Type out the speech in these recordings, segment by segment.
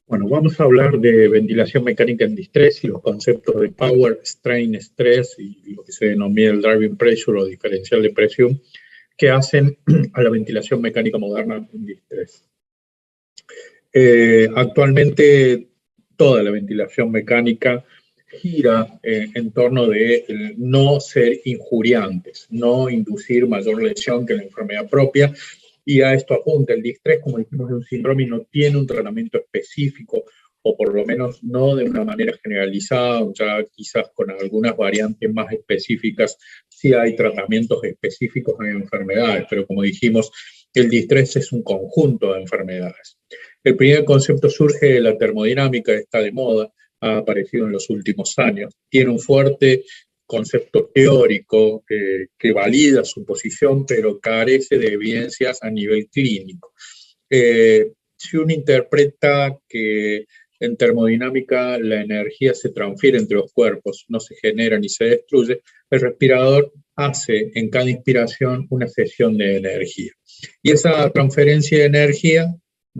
Bueno, vamos a hablar de ventilación mecánica en distrés y los conceptos de power, strain, stress y lo que se denomina el driving pressure o diferencial de presión que hacen a la ventilación mecánica moderna en distrés. Actualmente toda la ventilación mecánica gira en torno de no ser injuriantes, no inducir mayor lesión que la enfermedad propia, y a esto apunta el distrés, como dijimos, de un síndrome y no tiene un tratamiento específico, o por lo menos no de una manera generalizada, ya quizás con algunas variantes más específicas, sí hay tratamientos específicos en enfermedades, pero como dijimos, el distrés es un conjunto de enfermedades. El primer concepto surge de la termodinámica, está de moda, ha aparecido en los últimos años, tiene un fuerte concepto teórico que valida su posición, pero carece de evidencias a nivel clínico. Si uno interpreta que en termodinámica la energía se transfiere entre los cuerpos, no se genera ni se destruye, el respirador hace en cada inspiración una cesión de energía. Y esa transferencia de energía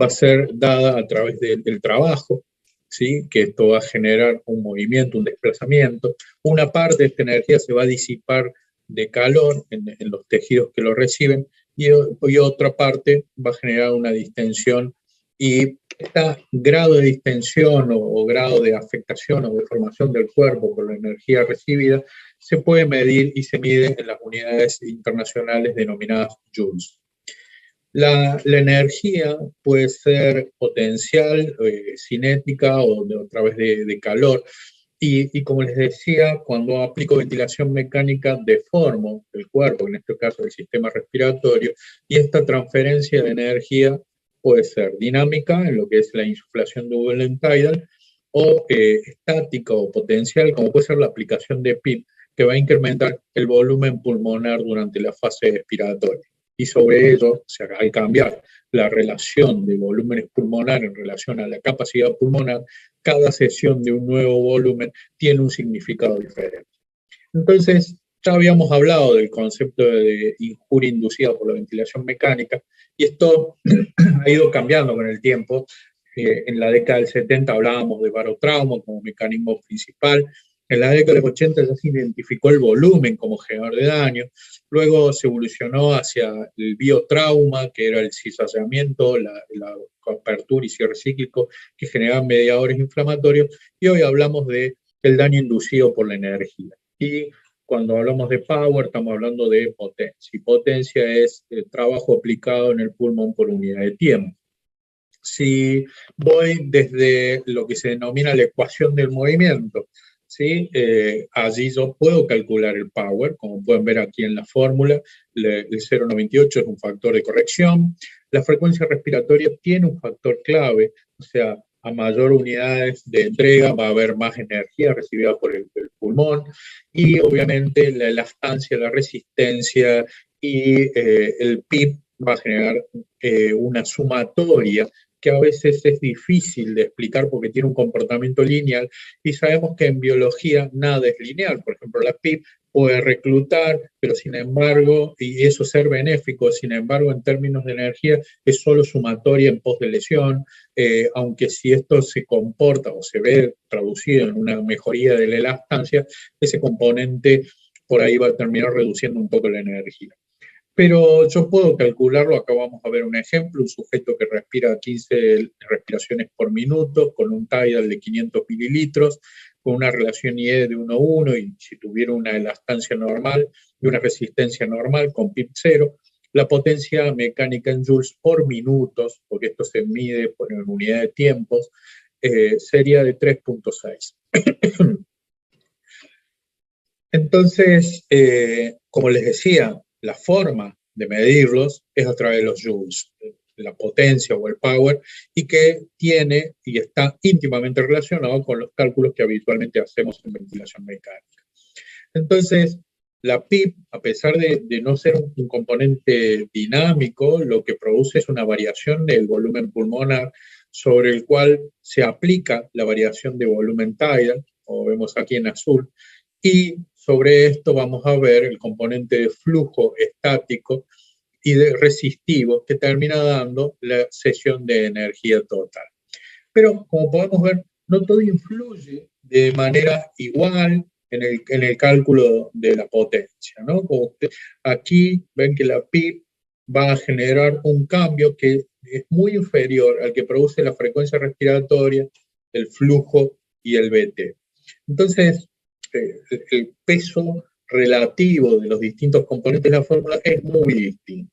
va a ser dada a través del trabajo, ¿sí? Que esto va a generar un movimiento, un desplazamiento. Una parte de esta energía se va a disipar de calor en los tejidos que lo reciben y otra parte va a generar una distensión, y este grado de distensión o grado de afectación o deformación del cuerpo por la energía recibida se puede medir y se mide en las unidades internacionales denominadas joules. La energía puede ser potencial, cinética o a través de calor. Y como les decía, cuando aplico ventilación mecánica, deformo el cuerpo, en este caso el sistema respiratorio, y esta transferencia de energía puede ser dinámica, en lo que es la insuflación de volumen tidal, o estática o potencial, como puede ser la aplicación de PIP, que va a incrementar el volumen pulmonar durante la fase expiratoria. Y sobre ello, al cambiar la relación de volúmenes pulmonar en relación a la capacidad pulmonar, cada sesión de un nuevo volumen tiene un significado diferente. Entonces, ya habíamos hablado del concepto de injuria inducida por la ventilación mecánica, y esto ha ido cambiando con el tiempo. En la década del 70 hablábamos de barotrauma como mecanismo principal. En la década de los 80 ya se identificó el volumen como generador de daño. Luego se evolucionó hacia el biotrauma, que era el cizallamiento, la apertura y cierre cíclico, que generaban mediadores inflamatorios. Y hoy hablamos del daño inducido por la energía. Y cuando hablamos de power, estamos hablando de potencia. Y potencia es el trabajo aplicado en el pulmón por unidad de tiempo. Si voy desde lo que se denomina la ecuación del movimiento, ¿sí? Allí yo puedo calcular el power, como pueden ver aquí en la fórmula. El 0,98 es un factor de corrección. La frecuencia respiratoria tiene un factor clave, o sea, a mayor unidades de entrega va a haber más energía recibida por el pulmón, y obviamente la elastancia, la resistencia y el PIB va a generar una sumatoria que a veces es difícil de explicar porque tiene un comportamiento lineal, y sabemos que en biología nada es lineal. Por ejemplo, la PIB puede reclutar, pero sin embargo, y eso ser benéfico, sin embargo, en términos de energía, es solo sumatoria en pos de lesión, aunque si esto se comporta o se ve traducido en una mejoría de la elastancia, ese componente por ahí va a terminar reduciendo un poco la energía. Pero yo puedo calcularlo. Acá vamos a ver un ejemplo: un sujeto que respira 15 respiraciones por minuto con un tidal de 500 mililitros, con una relación IE de 1:1, y si tuviera una elastancia normal y una resistencia normal con PIB 0, la potencia mecánica en joules por minutos, porque esto se mide por unidad de tiempos, sería de 3,6. Entonces, como les decía, la forma de medirlos es a través de los joules, la potencia o el power, y que tiene y está íntimamente relacionado con los cálculos que habitualmente hacemos en ventilación mecánica. Entonces, la PIB, a pesar de no ser un componente dinámico, lo que produce es una variación del volumen pulmonar sobre el cual se aplica la variación de volumen tidal, como vemos aquí en azul, y sobre esto vamos a ver el componente de flujo estático y de resistivo que termina dando la cesión de energía total. Pero como podemos ver, no todo influye de manera igual en el cálculo de la potencia, ¿no? Aquí ven que la PIB va a generar un cambio que es muy inferior al que produce la frecuencia respiratoria, el flujo y el BT. Entonces, el peso relativo de los distintos componentes de la fórmula es muy distinto.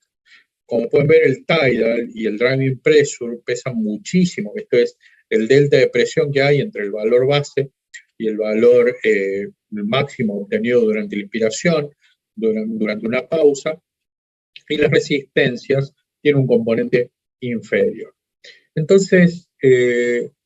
Como pueden ver, el tidal y el driving pressure pesan muchísimo. Esto es el delta de presión que hay entre el valor base y el valor máximo obtenido durante la inspiración, durante una pausa, y las resistencias tienen un componente inferior. Entonces,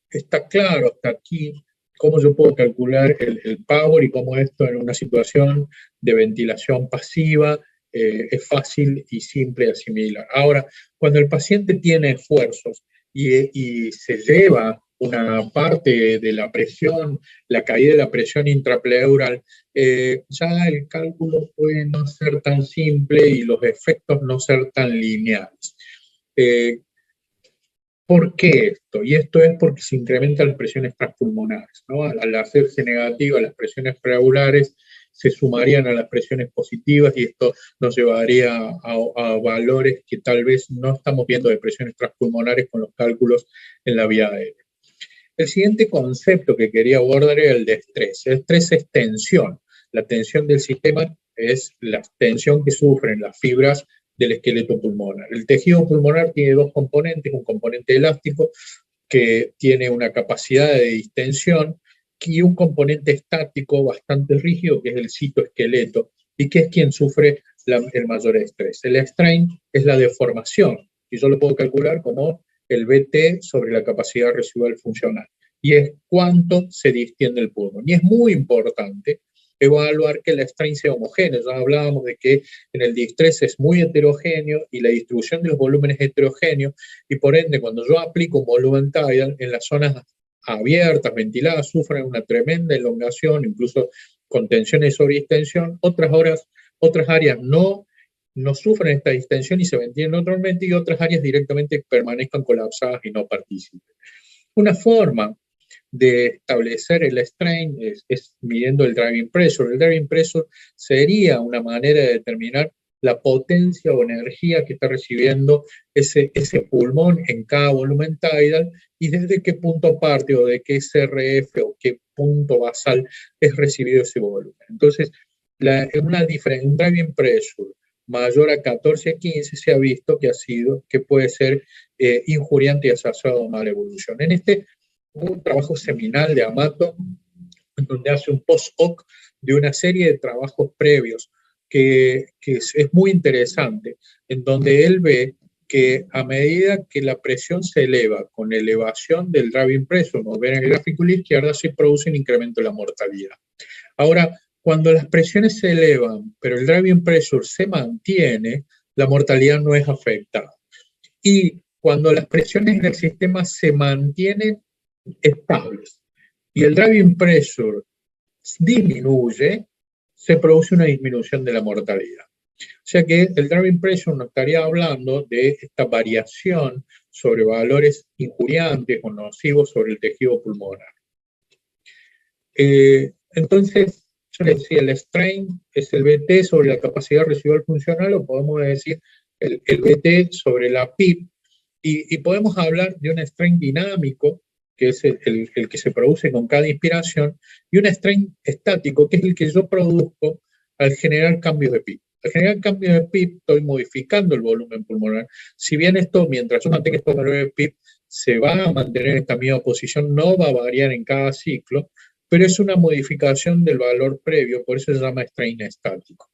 está claro hasta aquí cómo yo puedo calcular el power y cómo esto en una situación de ventilación pasiva es fácil y simple de asimilar. Ahora, cuando el paciente tiene esfuerzos y se lleva una parte de la presión, la caída de la presión intrapleural, ya el cálculo puede no ser tan simple y los efectos no ser tan lineales. ¿Por qué esto? Y esto es porque se incrementan las presiones transpulmonares, ¿no? Al hacerse negativa, las presiones preaurales se sumarían a las presiones positivas y esto nos llevaría a valores que tal vez no estamos viendo de presiones transpulmonares con los cálculos en la vía aérea. El siguiente concepto que quería abordar era el de estrés. El estrés es tensión. La tensión del sistema es la tensión que sufren las fibras del esqueleto pulmonar. El tejido pulmonar tiene dos componentes, un componente elástico que tiene una capacidad de distensión y un componente estático bastante rígido que es el citoesqueleto y que es quien sufre el mayor estrés. El strain es la deformación y yo lo puedo calcular como el BT sobre la capacidad residual funcional y es cuánto se distiende el pulmón. Y es muy importante evaluar que el strain sea homogéneo. Ya hablábamos de que en el distrés es muy heterogéneo y la distribución de los volúmenes es heterogéneo y por ende cuando yo aplico un volumen tidal en las zonas abiertas, ventiladas, sufren una tremenda elongación, incluso con tensión y sobredistensión. Otras áreas no sufren esta distensión y se ventilan normalmente y otras áreas directamente permanezcan colapsadas y no participen. Una forma de establecer el strain es midiendo el driving pressure. El driving pressure sería una manera de determinar la potencia o energía que está recibiendo ese pulmón en cada volumen tidal y desde qué punto parte o de qué SRF o qué punto basal es recibido ese volumen. Entonces, un driving pressure mayor a 14 a 15 se ha visto que puede ser injuriante y asociado a mala evolución. En un trabajo seminal de Amato, en donde hace un post-hoc de una serie de trabajos previos que es muy interesante, en donde él ve que a medida que la presión se eleva con elevación del driving pressure, como ven en el gráfico a la izquierda, se produce un incremento de la mortalidad. Ahora, cuando las presiones se elevan, pero el driving pressure se mantiene, la mortalidad no es afectada. Y cuando las presiones del sistema se mantienen estables y el driving pressure disminuye, se produce una disminución de la mortalidad. O sea que el driving pressure nos estaría hablando de esta variación sobre valores injuriantes o nocivos sobre el tejido pulmonar. Entonces, yo les decía, el strain es el BT sobre la capacidad residual funcional o podemos decir el BT sobre la PIB y podemos hablar de un strain dinámico que es el que se produce con cada inspiración, y un strain estático, que es el que yo produzco al generar cambios de PIB. Al generar cambios de PIB, estoy modificando el volumen pulmonar. Si bien esto, mientras yo mantenga estos valores de PIB, se va a mantener en esta misma posición, no va a variar en cada ciclo, pero es una modificación del valor previo, por eso se llama strain estático.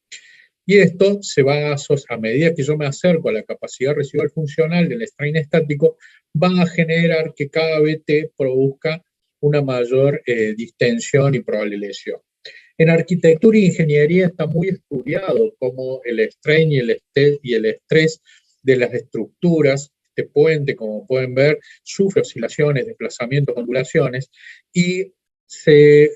Y esto se va a medida que yo me acerco a la capacidad residual funcional del strain estático, va a generar que cada BT produzca una mayor distensión y probable lesión. En arquitectura e ingeniería está muy estudiado cómo el strain y el estrés de las estructuras, este puente, como pueden ver, sufre oscilaciones, desplazamientos, ondulaciones, y se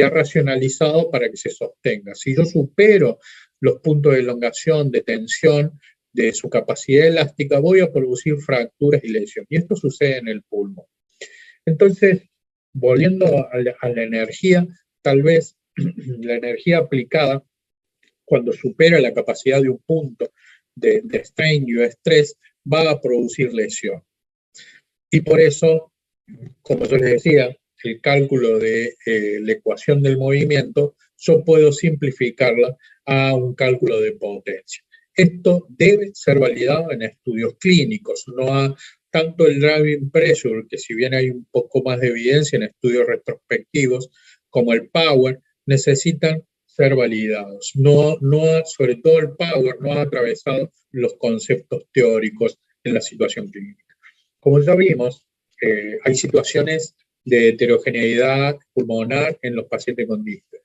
ha racionalizado para que se sostenga. Si yo supero los puntos de elongación, de tensión, de su capacidad elástica, voy a producir fracturas y lesiones. Y esto sucede en el pulmón. Entonces, volviendo a la energía, tal vez la energía aplicada, cuando supera la capacidad de un punto de strain y estrés, va a producir lesión. Y por eso, como yo les decía, el cálculo de la ecuación del movimiento, yo puedo simplificarla a un cálculo de potencia. Esto debe ser validado en estudios clínicos, no a tanto el driving pressure, que si bien hay un poco más de evidencia en estudios retrospectivos, como el power, necesitan ser validados. Sobre todo el power no ha atravesado los conceptos teóricos en la situación clínica. Como ya vimos, hay situaciones de heterogeneidad pulmonar en los pacientes con distrés.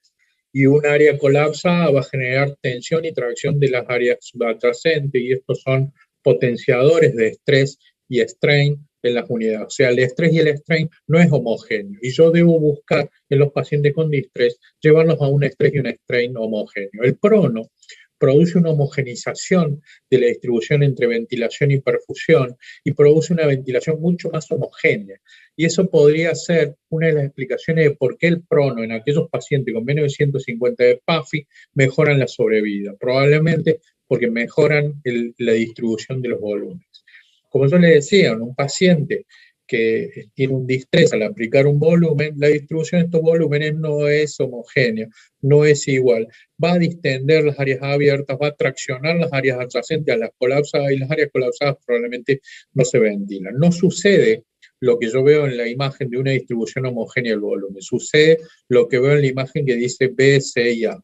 Y un área colapsada va a generar tensión y tracción de las áreas subadyacentes, y estos son potenciadores de estrés y strain en las unidades. O sea, el estrés y el strain no es homogéneo. Y yo debo buscar en los pacientes con distrés llevarlos a un estrés y un strain homogéneo. El prono produce una homogenización de la distribución entre ventilación y perfusión y produce una ventilación mucho más homogénea. Y eso podría ser una de las explicaciones de por qué el prono en aquellos pacientes con menos de 150 de PAFI mejoran la sobrevida, probablemente porque mejoran la distribución de los volúmenes. Como yo le decía, en un paciente que tiene un distrés al aplicar un volumen, la distribución de estos volúmenes no es homogénea, no es igual. Va a distender las áreas abiertas, va a traccionar las áreas adyacentes a las colapsadas, y las áreas colapsadas probablemente no se ventilan. No sucede lo que yo veo en la imagen de una distribución homogénea del volumen, sucede lo que veo en la imagen que dice B, C y A.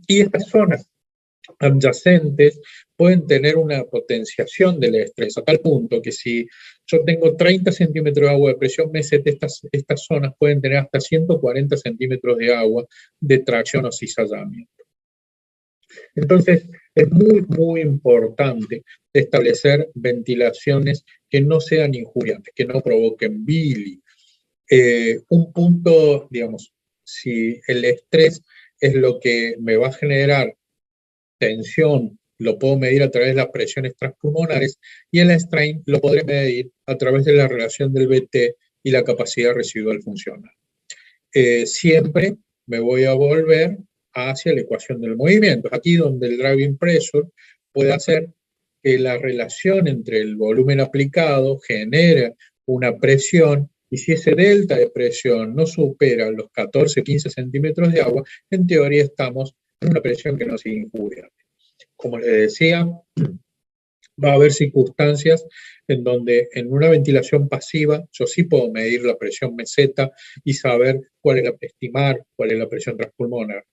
Y estas zonas adyacentes pueden tener una potenciación del estrés, a tal punto que si yo tengo 30 centímetros de agua de presión meseta, estas zonas pueden tener hasta 140 centímetros de agua de tracción o cizallamiento. Entonces, es muy, muy importante establecer ventilaciones que no sean injuriantes, que no provoquen bili. Un punto, digamos, si el estrés es lo que me va a generar tensión, lo puedo medir a través de las presiones transpulmonares, y el strain lo podré medir a través de la relación del BT y la capacidad residual funcional. Siempre me voy a volver hacia la ecuación del movimiento, aquí donde el driving pressure puede hacer que la relación entre el volumen aplicado genere una presión, y si ese delta de presión no supera los 14-15 centímetros de agua, en teoría estamos en una presión que no es injuriante. Como les decía, va a haber circunstancias en donde en una ventilación pasiva yo sí puedo medir la presión meseta y saber estimar cuál es la presión transpulmonar,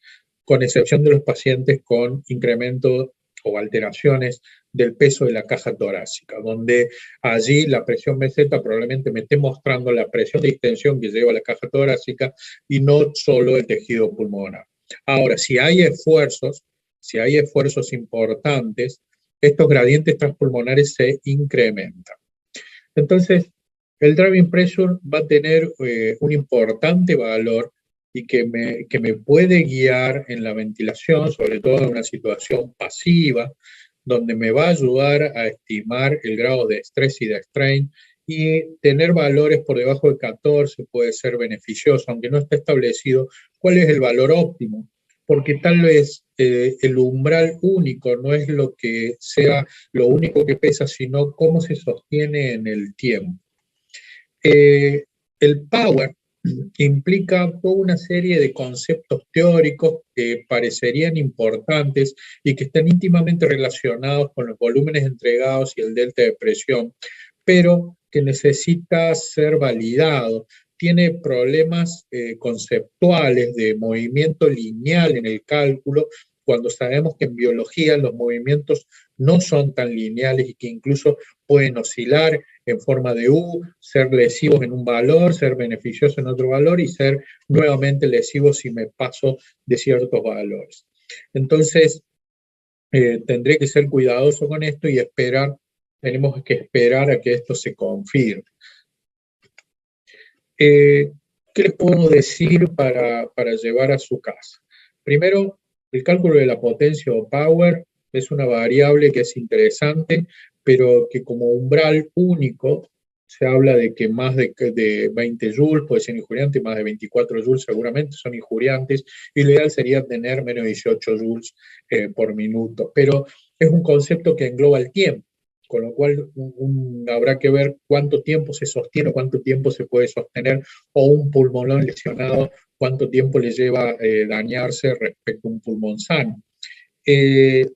con excepción de los pacientes con incremento o alteraciones del peso de la caja torácica, donde allí la presión meseta probablemente me esté mostrando la presión de distensión que lleva la caja torácica y no solo el tejido pulmonar. Ahora, si hay esfuerzos importantes, estos gradientes transpulmonares se incrementan. Entonces, el driving pressure va a tener un importante valor y que me puede guiar en la ventilación, sobre todo en una situación pasiva, donde me va a ayudar a estimar el grado de estrés y de strain, y tener valores por debajo de 14 puede ser beneficioso, aunque no está establecido cuál es el valor óptimo, porque tal vez el umbral único no es lo que sea lo único que pesa, sino cómo se sostiene en el tiempo. El power implica toda una serie de conceptos teóricos que parecerían importantes y que están íntimamente relacionados con los volúmenes entregados y el delta de presión, pero que necesita ser validado. Tiene problemas conceptuales de movimiento lineal en el cálculo, cuando sabemos que en biología los movimientos no son tan lineales y que incluso pueden oscilar en forma de U, ser lesivos en un valor, ser beneficiosos en otro valor y ser nuevamente lesivos si me paso de ciertos valores. Entonces, tendré que ser cuidadoso con esto y tenemos que esperar a que esto se confirme. ¿Qué les puedo decir para llevar a su casa? Primero, el cálculo de la potencia o power es una variable que es interesante, pero que como umbral único se habla de que más de 20 joules puede ser injuriante, más de 24 joules seguramente son injuriantes, y lo ideal sería tener menos de 18 joules por minuto. Pero es un concepto que engloba el tiempo, con lo cual habrá que ver cuánto tiempo se sostiene, cuánto tiempo se puede sostener, o un pulmón lesionado, cuánto tiempo le lleva dañarse respecto a un pulmón sano.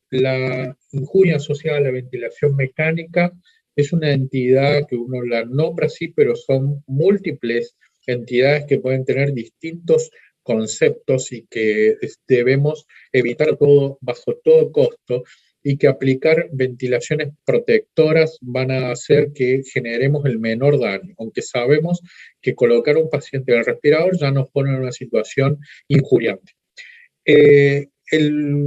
La injuria asociada a la ventilación mecánica es una entidad que uno la nombra así, pero son múltiples entidades que pueden tener distintos conceptos y que debemos evitar todo bajo todo costo, y que aplicar ventilaciones protectoras van a hacer que generemos el menor daño, aunque sabemos que colocar a un paciente en el respirador ya nos pone en una situación injuriante. El